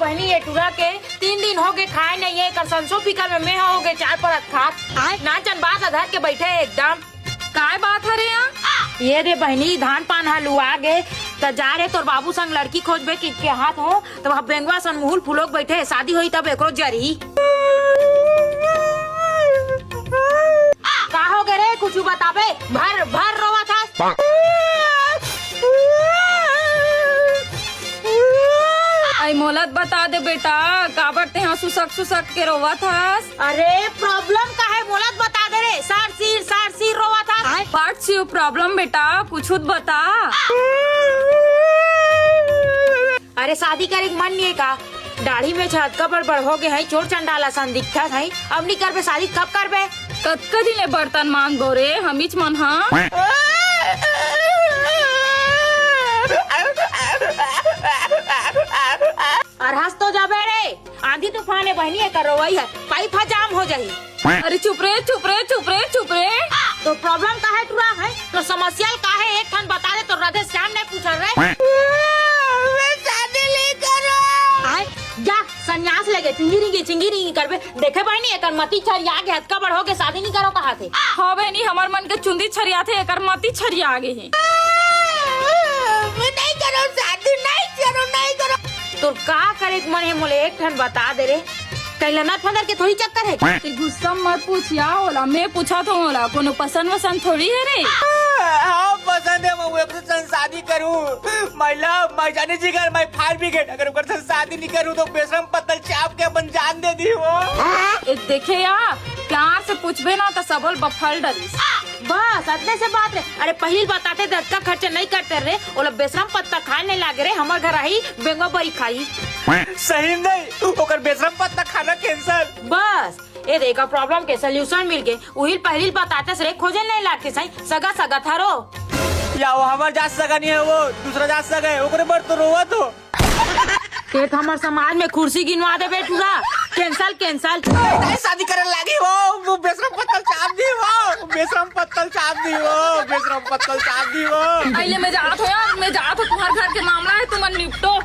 बहनी ये टूरा के 3 दिन हो गए खाए नहीं है। कर संसो पिकल में मैं हो गए 4 परत खात ना चन बात धर के बैठे एकदम। काय बात है रे यहाँ? ये रे बहनी धान पान हलुआ गे तो जा रे तोर बाबू संग लड़की खोजबे के हाथ हो तो वहाँ बेंगवा सन मुहुल फुलोक बैठे शादी हुई तब एकरो जरी का हो गए रे कुछ बताबे भर भर रोवा था। आई मोलत बता दे बेटा काबर ते यहाँ सुसक के रोवा था। अरे प्रॉब्लम का है मोलत बता दे रे सार सिर रोवा था। व्हाट्स योर प्रॉब्लम बेटा कुछ बता। अरे शादी करे मन नहीं है का दाढ़ी में छटका बड़ हो गए है चोर चंडाला सन दिखता है अब नहीं करबे शादी कब करबे। कतका दिन ले बर्तन मांग गो रे हमीच मन हाँ। और हंस तो जाबे रे आंधी तूफान है बहनी है कर रोई है पाइप जाम हो जाही। अरे चुप रे। तो प्रॉब्लम का है टूरा है तो समस्या का है एक ठन बता दे तो राधे श्याम ने पूछा रे शादी नहीं करो जा संन्यास लगे चिंगी करबे देखे बहनी एक मती छरिया के हद का बड़ हो के शादी नहीं करो कहा थे। हाँ बहनी हमार मन के चुंदी छरिया थे एक मती छरिया आगे है। नहीं करो शादी नहीं करो तो का करे मन है मोले एक ठन बता दे रे कैला ना फंदर के थोड़ी चक्कर है। ते गुस्सा मत पूछ या होला मैं पूछा तो होला कोनो पसंद वसंद थोड़ी है रे। हाँ पसंद है मैं एक संग शादी करूँ मैं जाने जी कर मैं फायर ब्रिगेड अगर उनके संग शादी नहीं करूँ तो बेशरम पत्तल चाप के अपन जान दे दी वो। देखे या प्यार से पूछबे ना तो सबल बफल डरी बस अतने से बात रे। अरे पहली बताते दस का खर्चा नहीं करते रे वो बेशरम पत्ता खाए नहीं लागे रे हमार घर आई बेंगो बरी खाई सही नहीं ओकर बेशरम पत्ता खाना कैंसर। बस ये देखा प्रॉब्लम के सोल्यूशन मिल गए वही पहली बताते से खोजे नहीं लागे सही सगा थारो या वो हमार जात सगा नहीं है वो दूसरा जात सगा है ओकरे बर तो रोवा तो एक हमार समाज में कुर्सी गिनवा दे बेटूरा कैंसल शादी करे लगी वो बेशरम पत्तल चाप दी वो अइले मैं जात हो तुम्हारे घर के मामला है तुम निपटो।